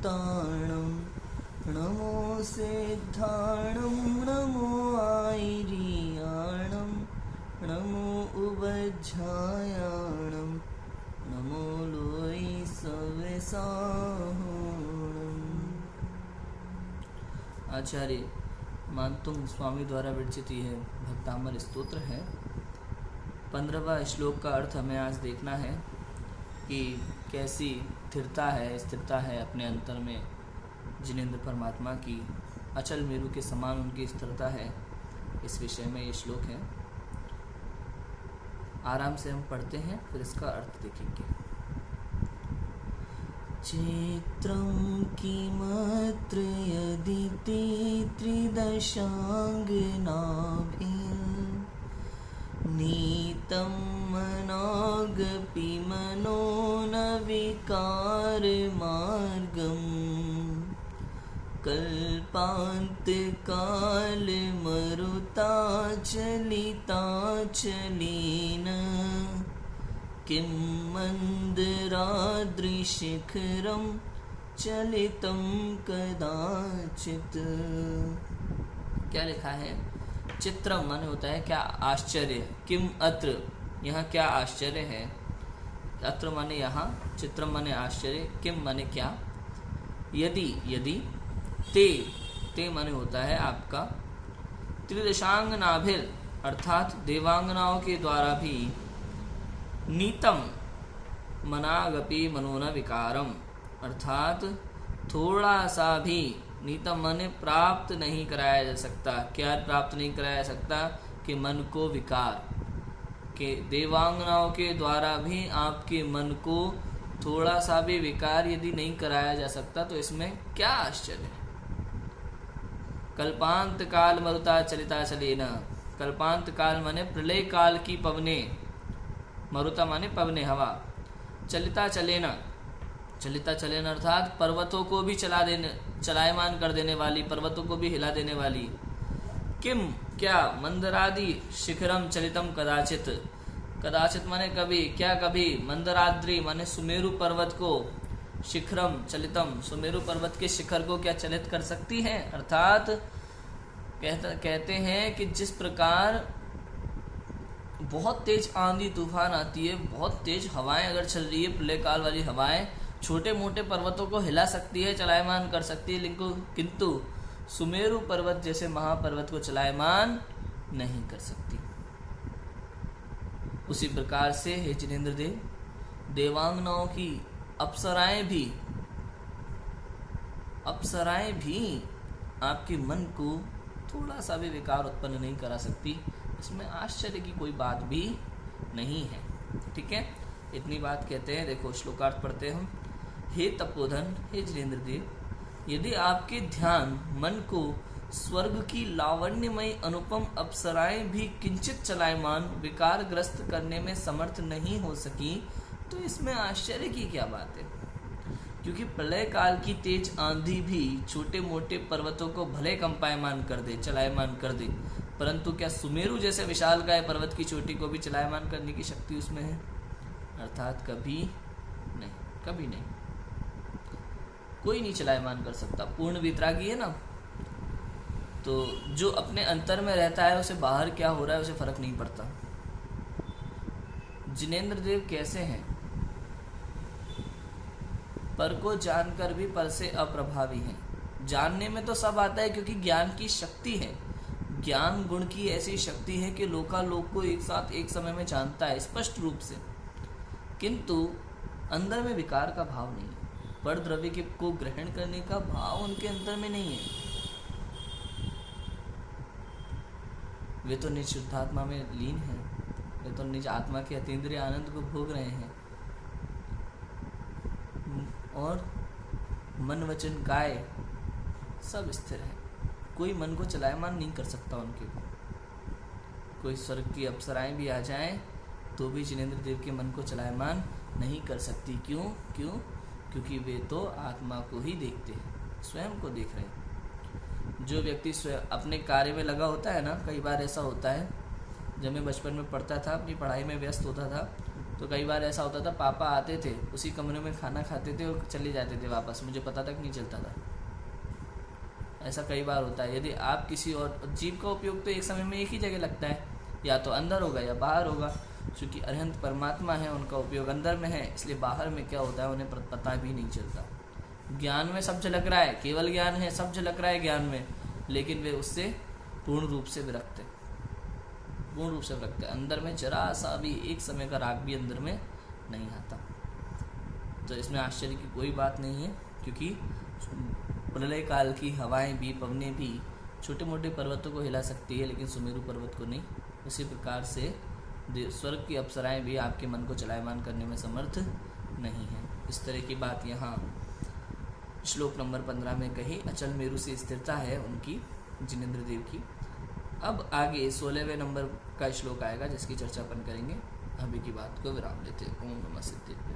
भूताणं नमो सिद्धाणं नमो आयर्याणं नमो उवज्झायाणं नमो लोई सवेसाहुणम्। आचार्य मानतुंग स्वामी द्वारा विरचित यह भक्तामर स्तोत्र है। 15वां श्लोक का अर्थ हमें आज देखना है कि कैसी स्थिरता है अपने अंतर में जिनेंद्र परमात्मा की, अचल मेरु के समान उनकी स्थिरता है। इस विषय में ये श्लोक है। आराम से हम पढ़ते हैं, फिर इसका अर्थ देखेंगे। चित्रं किमत्र यदिति नीतं मनागपि मनो न विकारमार्गम् कल्पान्तकालमरुताचलिताचलेन किं मन्दराद्रिशिखरं चलितं कदाचित्। क्या लिखा है? चित्रम माने होता है क्या आश्चर्य, किम अत्र यहाँ क्या आश्चर्य है, अत्र माने यहाँ, चित्रम माने आश्चर्य, किम माने क्या, यदि यदि, ते माने होता है आपका त्रिदशांगनाभिर अर्थात देवांगनाओं के द्वारा भी, नीतम मनागपि मनोन विकारम अर्थात थोड़ा सा भी, नीतम माने प्राप्त नहीं कराया जा सकता। क्या प्राप्त नहीं कराया जा सकता? कि मन को विकार, के देवांगनाओं के द्वारा भी आपके मन को थोड़ा सा भी विकार यदि नहीं कराया जा सकता तो इसमें क्या आश्चर्य है। कल्पांत काल मरुता चलिता चलेना, कल्पांत काल माने प्रलय काल की पवने, मरुता माने पवने हवा, चलिता चलेना, चलिता चलेना अर्थात पर्वतों को भी चलायमान कर देने वाली, पर्वतों को भी हिला देने वाली। किम क्या, मंदरादि शिखरम चलितम कदाचित, कदाचित माने कभी, क्या कभी, मंदराद्रि माने सुमेरु पर्वत को, शिखरम चलितम सुमेरु पर्वत के शिखर को क्या चलित कर सकती है। अर्थात कहते हैं कि जिस प्रकार बहुत तेज आंधी तूफान आती है, बहुत तेज हवाएं अगर चल रही है, प्रलय काल वाली हवाएं छोटे मोटे पर्वतों को हिला सकती है, चलायमान कर सकती है, किंतु सुमेरु पर्वत जैसे महापर्वत को चलायमान नहीं कर सकती। उसी प्रकार से हे जिनेंद्र देव, देवांगनाओं की अप्सराएं भी आपके मन को थोड़ा सा भी विकार उत्पन्न नहीं करा सकती। इसमें आश्चर्य की कोई बात भी नहीं है। ठीक है, इतनी बात कहते हैं। देखो श्लोकार्थ पढ़ते हैं हम। हे तपोधन, हे जिनेंद्र देव, यदि आपके ध्यान मन को स्वर्ग की लावण्यमयी अनुपम अप्सराएं भी किंचित चलायमान विकारग्रस्त करने में समर्थ नहीं हो सकी तो इसमें आश्चर्य की क्या बात है। क्योंकि प्रलय काल की तेज आंधी भी छोटे मोटे पर्वतों को भले कंपायमान कर दे, चलायमान कर दे, परंतु क्या सुमेरु जैसे विशालकाय पर्वत की चोटी को भी चलायमान करने की शक्ति उसमें है? अर्थात कभी नहीं, कभी नहीं, कोई नहीं चलायमान कर सकता। पूर्ण वितरागी है ना, तो जो अपने अंतर में रहता है उसे बाहर क्या हो रहा है उसे फर्क नहीं पड़ता। जिनेंद्र देव कैसे हैं? पर को जानकर भी पर से अप्रभावी हैं। जानने में तो सब आता है क्योंकि ज्ञान की शक्ति है, ज्ञान गुण की ऐसी शक्ति है कि लोकालोक को एक साथ एक समय में जानता है स्पष्ट रूप से, किंतु अंदर में विकार का भाव नहीं है, पर द्रव्य को ग्रहण करने का भाव उनके अंदर में नहीं है। वे तो निज शुद्धात्मा में लीन हैं, वे तो निज आत्मा के अतीन्द्रिय आनंद को भोग रहे हैं और मन वचन काय सब स्थिर है। कोई मन को चलायमान नहीं कर सकता उनके को। कोई स्वर्ग की अप्सराएं भी आ जाएं तो भी जिनेंद्र देव के मन को चलायमान नहीं कर सकती। क्यों? क्योंकि वे तो आत्मा को ही देखते हैं, स्वयं को देख रहे हैं। जो व्यक्ति स्वयं अपने कार्य में लगा होता है ना, कई बार ऐसा होता है, जब मैं बचपन में पढ़ता था, अपनी पढ़ाई में व्यस्त होता था, तो कई बार ऐसा होता था, पापा आते थे, उसी कमरे में खाना खाते थे और चले जाते थे वापस, मुझे पता तक नहीं चलता था। ऐसा कई बार होता है। यदि आप किसी और जीव का उपयोग तो एक समय में एक ही जगह लगता है, या तो अंदर होगा या बाहर होगा। क्योंकि अरहंत परमात्मा है, उनका उपयोग अंदर में है, इसलिए बाहर में क्या होता है उन्हें पता भी नहीं चलता। ज्ञान में सब झलक रहा है, केवल ज्ञान है, सब झलक रहा है ज्ञान में, लेकिन वे उससे पूर्ण रूप से विरक्त है, पूर्ण रूप से विरक्त है। अंदर में जरा सा भी एक समय का राग भी अंदर में नहीं आता। तो इसमें आश्चर्य की कोई बात नहीं है, क्योंकि प्रलय काल की हवाएं भी, पवनें भी छोटे मोटे पर्वतों को हिला सकती है, लेकिन सुमेरु पर्वत को नहीं। उसी प्रकार से स्वर्ग की अप्सराएं भी आपके मन को चलायमान करने में समर्थ नहीं है। इस तरह की बात यहाँ श्लोक नंबर 15 में कही। अचल मेरु से स्थिरता है उनकी, जिनेंद्र देव की। अब आगे 16वें नंबर का श्लोक आएगा, जिसकी चर्चा अपन करेंगे। अभी की बात को विराम लेते हैं। ओम नमः सिद्धेभ्यो।